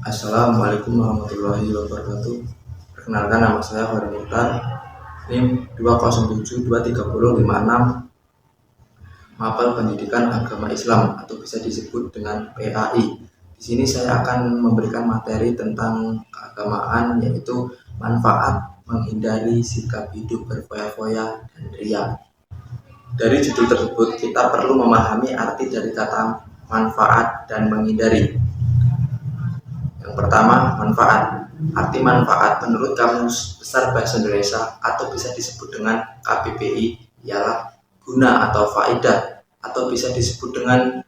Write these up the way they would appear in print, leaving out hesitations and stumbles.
Assalamualaikum warahmatullahi wabarakatuh. Perkenalkan, nama saya Fahri Mukhtar, NIM 207230056, Mapel Pendidikan Agama Islam atau bisa disebut dengan PAI. Di sini saya akan memberikan materi tentang keagamaan, yaitu manfaat menghindari sikap hidup berfoya-foya dan riya. Dari judul tersebut kita perlu memahami arti dari kata manfaat dan menghindari. Yang pertama, manfaat. Arti manfaat menurut Kamus Besar Bahasa Indonesia atau bisa disebut dengan KBBI ialah guna atau faedah, atau bisa disebut dengan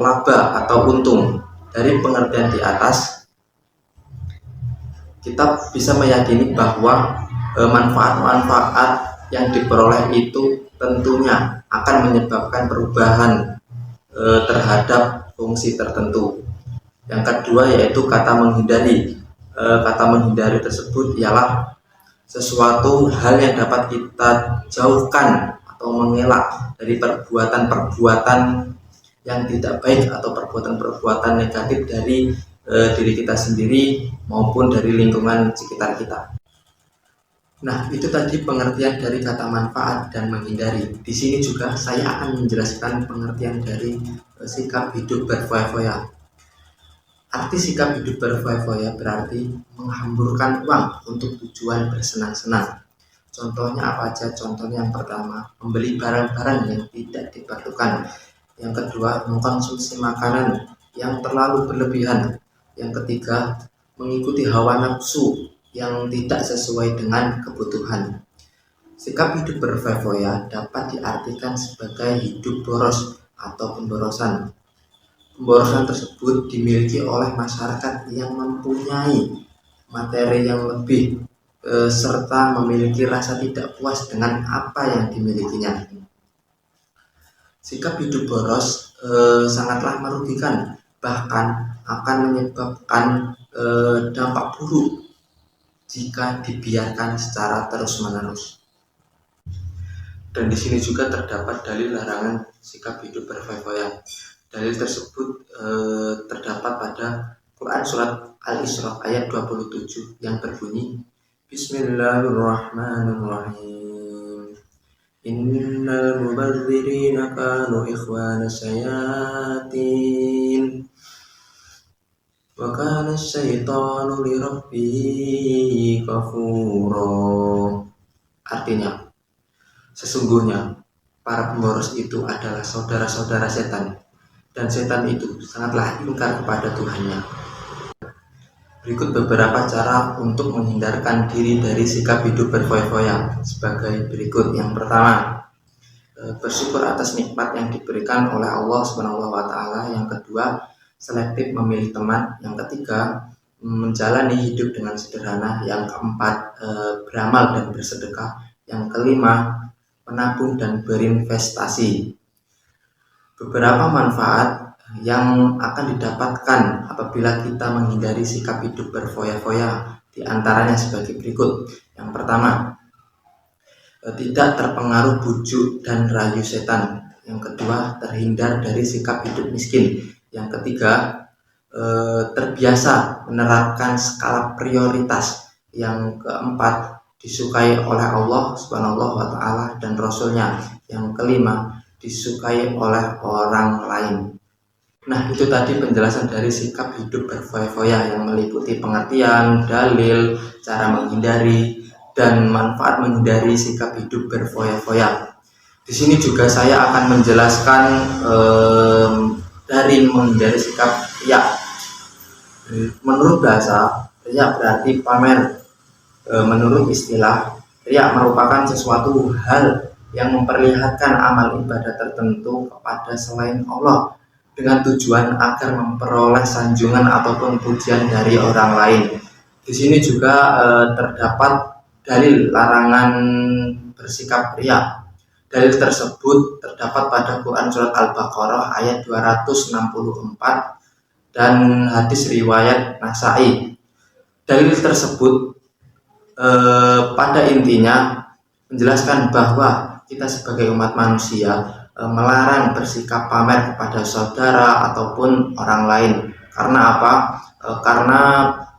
laba atau untung. Dari pengertian di atas, kita bisa meyakini bahwa manfaat-manfaat yang diperoleh itu tentunya akan menyebabkan perubahan terhadap fungsi tertentu. Yang kedua yaitu kata menghindari. Kata menghindari tersebut ialah sesuatu hal yang dapat kita jauhkan atau mengelak dari perbuatan-perbuatan yang tidak baik atau perbuatan-perbuatan negatif dari diri kita sendiri maupun dari lingkungan sekitar kita. Nah, itu tadi pengertian dari kata manfaat dan menghindari. Di sini juga saya akan menjelaskan pengertian dari sikap hidup berfoya-foya. Arti sikap hidup berfoya-foya berarti menghamburkan uang untuk tujuan bersenang-senang. Contohnya apa aja? Contohnya yang pertama, membeli barang-barang yang tidak diperlukan. Yang kedua, mengkonsumsi makanan yang terlalu berlebihan. Yang ketiga, mengikuti hawa nafsu yang tidak sesuai dengan kebutuhan. Sikap hidup berfoya-foya dapat diartikan sebagai hidup boros atau pemborosan. Pemborosan tersebut dimiliki oleh masyarakat yang mempunyai materi yang lebih serta memiliki rasa tidak puas dengan apa yang dimilikinya. Sikap hidup boros sangatlah merugikan, bahkan akan menyebabkan dampak buruk jika dibiarkan secara terus-menerus. Dan di sini juga terdapat dalil larangan sikap hidup berfoya-foya. Dalil tersebut terdapat pada Quran Surat Al-Isra ayat 27 yang berbunyi, Bismillahirrahmanirrahim. Innal mubadzirina kanu ikhwana syayatin wa kana syaitanu lirabbihi kafura. Artinya, sesungguhnya para pemboros itu adalah saudara-saudara setan, dan setan itu sangatlah ingkar kepada Tuhannya. Berikut beberapa cara untuk menghindarkan diri dari sikap hidup berfoya-foya sebagai berikut. Yang pertama, bersyukur atas nikmat yang diberikan oleh Allah SWT. Yang kedua, selektif memilih teman. Yang ketiga, menjalani hidup dengan sederhana. Yang keempat, beramal dan bersedekah. Yang kelima, menabung dan berinvestasi. Beberapa manfaat yang akan didapatkan apabila kita menghindari sikap hidup berfoya-foya diantaranya sebagai berikut. Yang pertama, tidak terpengaruh bujuk dan rayu setan. Yang kedua, terhindar dari sikap hidup miskin. Yang ketiga, terbiasa menerapkan skala prioritas. Yang keempat, disukai oleh Allah SWT dan Rasulnya. Yang kelima, disukai oleh orang lain. Nah, itu tadi penjelasan dari sikap hidup berfoya-foya yang meliputi pengertian, dalil, cara menghindari, dan manfaat menghindari sikap hidup berfoya-foya. Di sini juga saya akan menjelaskan dari menghindari sikap riya. Menurut bahasa, riya berarti pamer. Menurut istilah, riya merupakan sesuatu hal yang memperlihatkan amal ibadah tertentu kepada selain Allah dengan tujuan agar memperoleh sanjungan ataupun pujian dari orang lain. Di sini juga terdapat dalil larangan bersikap riya. Dalil tersebut terdapat pada Quran Surat Al-Baqarah ayat 264 dan hadis riwayat Nasai. Dalil tersebut pada intinya menjelaskan bahwa kita sebagai umat manusia melarang bersikap pamer kepada saudara ataupun orang lain, Karena apa? Karena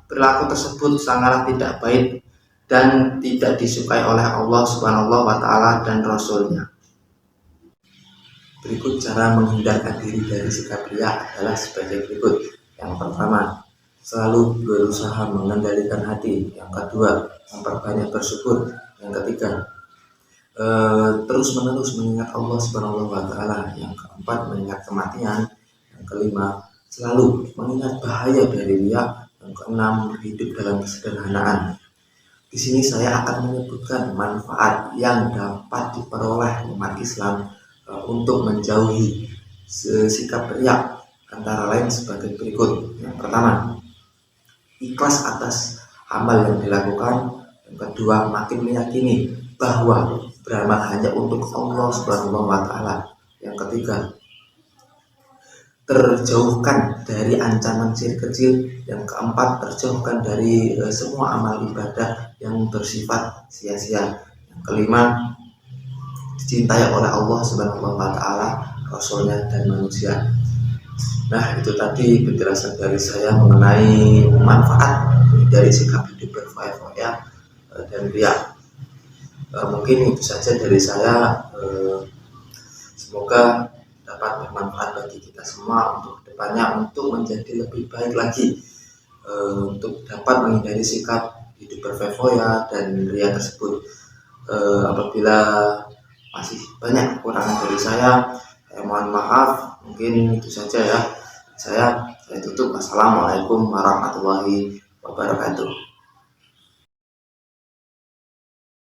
perilaku tersebut sangatlah tidak baik dan tidak disukai oleh Allah Subhanahu wa Ta'ala dan Rasul-Nya. Berikut cara menghindarkan diri dari sikap riya adalah sebagai berikut. Yang pertama, selalu berusaha mengendalikan hati. Yang kedua, memperbanyak bersyukur. Yang ketiga, terus menerus mengingat Allah Subhanahu wa Ta'ala. Yang keempat, mengingat kematian. Yang kelima, selalu mengingat bahaya dari riya. Yang keenam, hidup dalam kesederhanaan. Di sini saya akan menyebutkan manfaat yang dapat diperoleh umat Islam untuk menjauhi sikap riya, antara lain sebagai berikut. Yang pertama, ikhlas atas amal yang dilakukan. Yang kedua, makin meyakini bahwa beramal hanya untuk Allah Subhanahu wa Ta'ala. Yang ketiga, terjauhkan dari ancaman syirik kecil. Yang keempat, terjauhkan dari semua amal ibadah yang bersifat sia-sia. Yang kelima, dicintai oleh Allah Subhanahu wa Ta'ala, Rasulnya, dan manusia. Nah, itu tadi penjelasan dari saya mengenai manfaat dari sikap hidup berfoya-foya dan riya. Mungkin itu saja dari saya. Semoga dapat bermanfaat bagi kita semua untuk depannya, untuk menjadi lebih baik lagi, untuk dapat menghindari sikap hidup berfoya dan riya tersebut. Apabila masih banyak kekurangan dari saya mohon maaf. Mungkin itu saja ya. Saya tutup. Assalamualaikum warahmatullahi wabarakatuh.